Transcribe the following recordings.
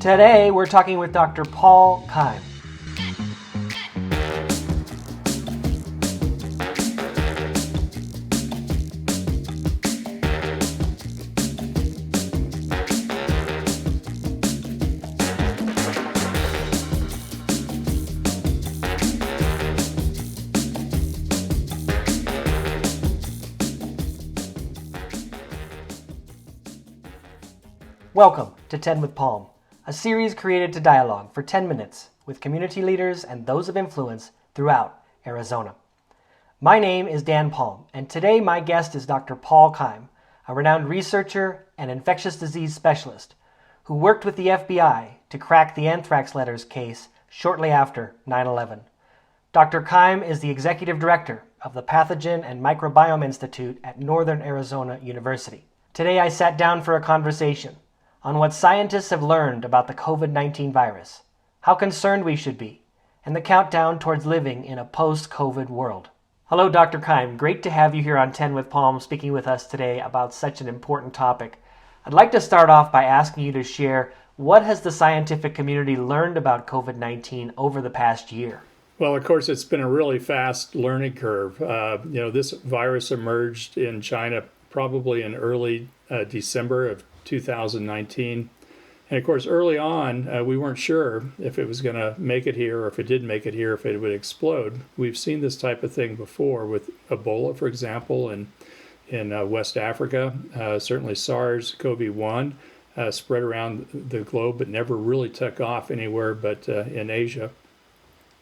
Today, we're talking with Dr. Paul Keim. Welcome to 10 with Palm, a series created to dialogue for 10 minutes with community leaders and those of influence throughout Arizona. My name is Dan Palm, and today my guest is Dr. Paul Keim, a renowned researcher and infectious disease specialist who worked with the FBI to crack the anthrax letters case shortly after 9/11. Dr. Keim is the executive director of the Pathogen and Microbiome Institute at Northern Arizona University. Today I sat down for a conversation on what scientists have learned about the COVID-19 virus, how concerned we should be, and the countdown towards living in a post-COVID world. Hello, Dr. Keim. Great to have you here on 10 with Palm speaking with us today about such an important topic. I'd like to start off by asking you to share what has the scientific community learned about COVID-19 over the past year? Well, of course, it's been a really fast learning curve. This virus emerged in China probably in early December of 2019. And of course, early on, we weren't sure if it was going to make it here, or if it did make it here, if it would explode. We've seen this type of thing before with Ebola, for example, in West Africa. Certainly SARS-CoV-1 spread around the globe, but never really took off anywhere but in Asia.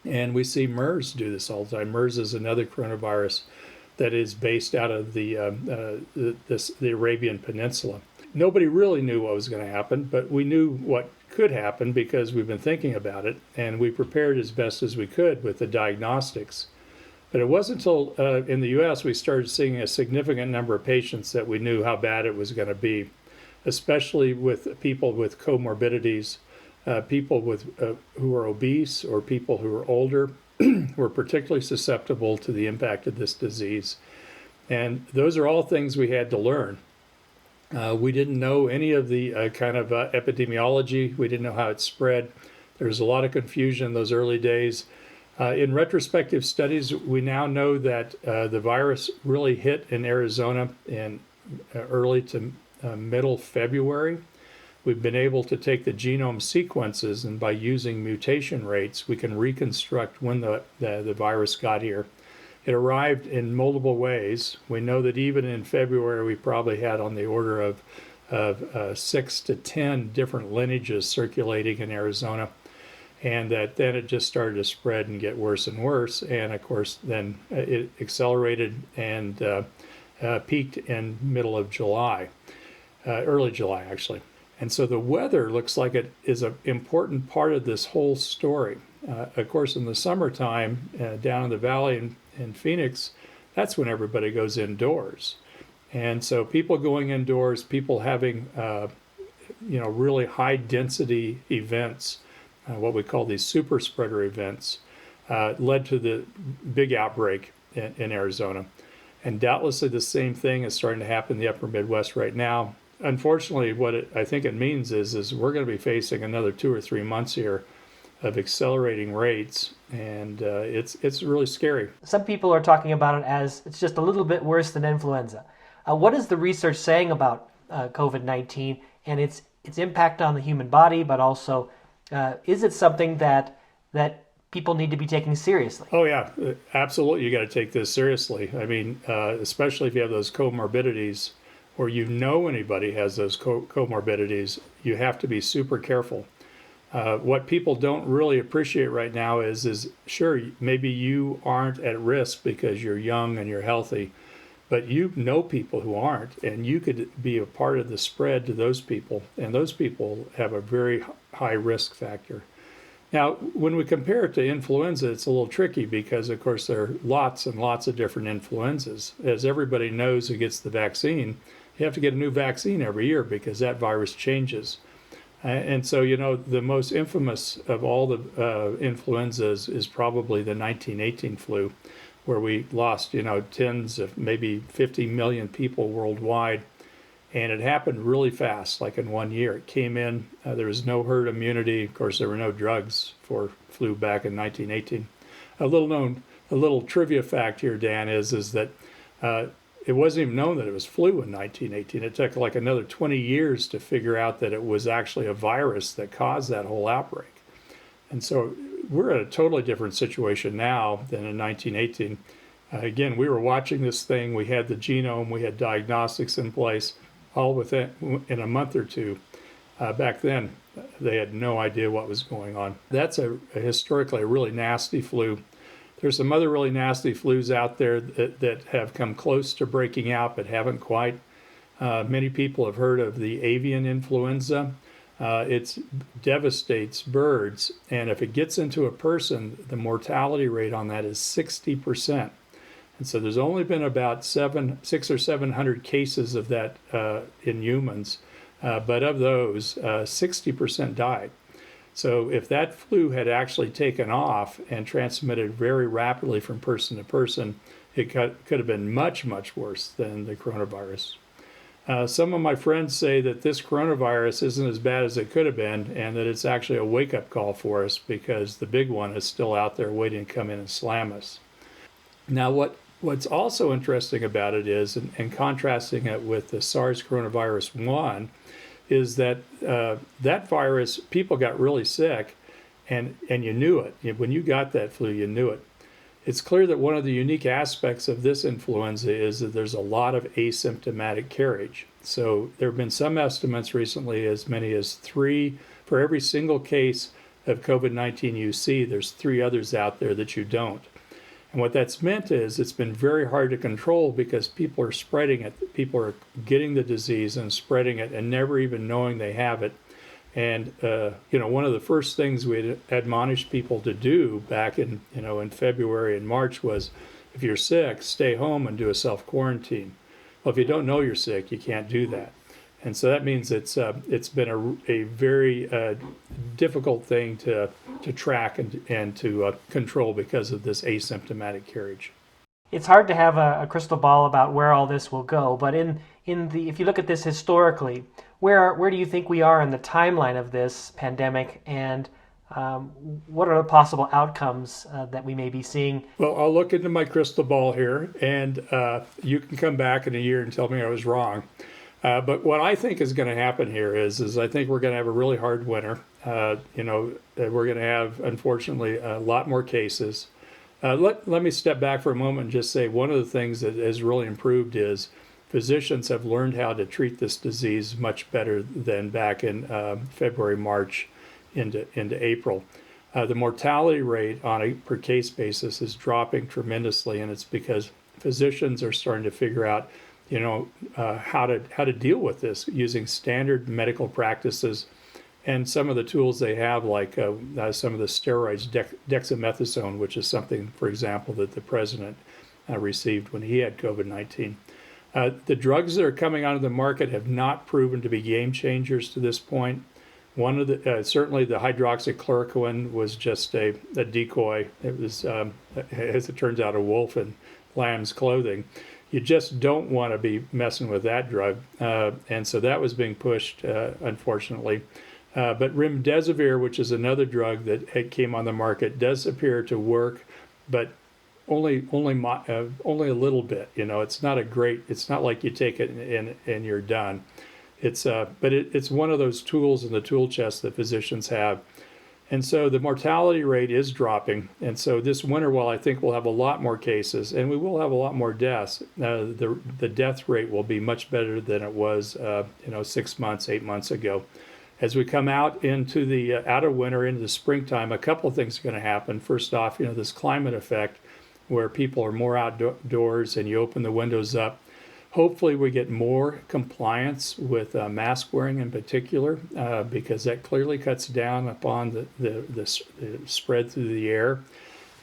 And we see MERS do this all the time. MERS is another coronavirus that is based out of the Arabian Peninsula. Nobody really knew what was going to happen, but we knew what could happen because we've been thinking about it, and we prepared as best as we could with the diagnostics. But it wasn't until in the U.S. we started seeing a significant number of patients that we knew how bad it was going to be, especially with people with comorbidities, people who are obese or people who are older were particularly susceptible to the impact of this disease. And those are all things we had to learn. We didn't know any of the epidemiology. We didn't know how it spread. There was a lot of confusion in those early days. In retrospective studies, we now know that the virus really hit in Arizona in early to middle February. We've been able to take the genome sequences, and by using mutation rates, we can reconstruct when the virus got here. It arrived in multiple ways. We know that even in February, we probably had on the order of 6 to 10 different lineages circulating in Arizona, and that then it just started to spread and get worse and worse. And of course, then it accelerated and peaked in middle of July, early July actually. And so the weather looks like it is an important part of this whole story. Of course, in the summertime, down in the valley in Phoenix, that's when everybody goes indoors. And so people going indoors, people having really high density events, what we call these super spreader events, led to the big outbreak in Arizona. And doubtlessly the same thing is starting to happen in the upper Midwest right now. Unfortunately, what I think it means is we're going to be facing another 2 or 3 months here of accelerating rates, and it's really scary. Some people are talking about it as it's just a little bit worse than influenza. What is the research saying about COVID-19 and its impact on the human body, but also is it something that people need to be taking seriously? Oh yeah, absolutely. You got to take this seriously. I mean, especially if you have those comorbidities, or anybody has those comorbidities, you have to be super careful. What people don't really appreciate right now is sure, maybe you aren't at risk because you're young and you're healthy, but you know people who aren't, and you could be a part of the spread to those people, and those people have a very high risk factor. Now, when we compare it to influenza, it's a little tricky because, of course, there are lots and lots of different influenzas. As everybody knows who gets the vaccine, you have to get a new vaccine every year because that virus changes. And so, the most infamous of all the influenzas is probably the 1918 flu, where we lost, tens of maybe 50 million people worldwide. And it happened really fast, like in 1 year. It came in, there was no herd immunity. Of course, there were no drugs for flu back in 1918. A little trivia fact here, Dan, is that it wasn't even known that it was flu in 1918. It took like another 20 years to figure out that it was actually a virus that caused that whole outbreak. And so we're in a totally different situation now than in 1918. Again, we were watching this thing. We had the genome, we had diagnostics in place, all within in a month or two. Back then, they had no idea what was going on. That's historically a really nasty flu. There's some other really nasty flus out there that have come close to breaking out but haven't quite. Many people have heard of the avian influenza. It devastates birds, and if it gets into a person, the mortality rate on that is 60%. And so there's only been about 600 or 700 cases of that in humans, but of those, 60% died. So if that flu had actually taken off and transmitted very rapidly from person to person, it could have been much, much worse than the coronavirus. Some of my friends say that this coronavirus isn't as bad as it could have been, and that it's actually a wake-up call for us because the big one is still out there waiting to come in and slam us. Now, what's also interesting about it is, and contrasting it with the SARS coronavirus 1, is that that virus, people got really sick, and you knew it. When you got that flu, you knew it. It's clear that one of the unique aspects of this influenza is that there's a lot of asymptomatic carriage. So there have been some estimates recently, as many as 3 for every single case of COVID-19 you see, there's 3 others out there that you don't. And what that's meant is it's been very hard to control because people are spreading it. People are getting the disease and spreading it and never even knowing they have it. And, one of the first things we had admonished people to do back in February and March was, if you're sick, stay home and do a self-quarantine. Well, if you don't know you're sick, you can't do that. And so that means it's been a very difficult thing to track and to control because of this asymptomatic carriage. It's hard to have a crystal ball about where all this will go, but if you look at this historically, where do you think we are in the timeline of this pandemic, and what are the possible outcomes that we may be seeing? Well, I'll look into my crystal ball here, and you can come back in a year and tell me I was wrong. But what I think is going to happen here is I think we're going to have a really hard winter. We're going to have, unfortunately, a lot more cases. Let me step back for a moment and just say one of the things that has really improved is physicians have learned how to treat this disease much better than back in February, March into April. The mortality rate on a per case basis is dropping tremendously, and it's because physicians are starting to figure out how to deal with this using standard medical practices and some of the tools they have, like some of the steroids, dexamethasone, which is something, for example, that the president received when he had COVID-19. The drugs that are coming onto the market have not proven to be game changers to this point. One of the certainly the hydroxychloroquine was just a decoy. It was, as it turns out, a wolf in lamb's clothing. You just don't want to be messing with that drug, and so that was being pushed, unfortunately. But remdesivir, which is another drug that came on the market, does appear to work, but only a little bit. It's not it's not like you take it and you're done. But it's one of those tools in the tool chest that physicians have. And so the mortality rate is dropping. And so this winter, while I think we'll have a lot more cases and we will have a lot more deaths, the death rate will be much better than it was 6 months, 8 months ago. As we come out into the out of winter, into the springtime, a couple of things are going to happen. First off, this climate effect where people are more outdoors and you open the windows up. Hopefully we get more compliance with mask wearing in particular, because that clearly cuts down upon the spread through the air.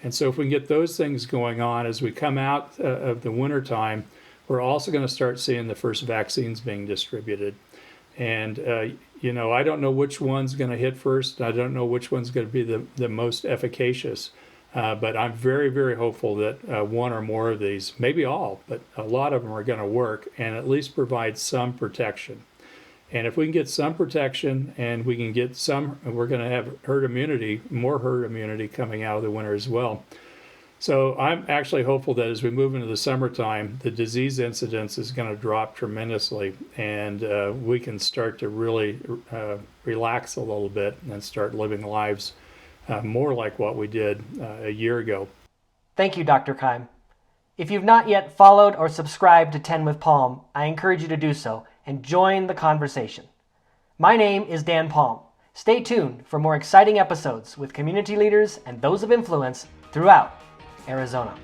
And so if we can get those things going on as we come out of the wintertime, we're also going to start seeing the first vaccines being distributed. And, I don't know which one's going to hit first. I don't know which one's going to be the most efficacious. But I'm very, very hopeful that one or more of these, maybe all, but a lot of them are going to work and at least provide some protection. And if we can get some protection and we can get some, we're going to have herd immunity, more herd immunity coming out of the winter as well. So I'm actually hopeful that as we move into the summertime, the disease incidence is going to drop tremendously, and we can start to really relax a little bit and start living lives more like what we did a year ago. Thank you, Dr. Keim. If you've not yet followed or subscribed to 10 with Palm, I encourage you to do so and join the conversation. My name is Dan Palm. Stay tuned for more exciting episodes with community leaders and those of influence throughout Arizona.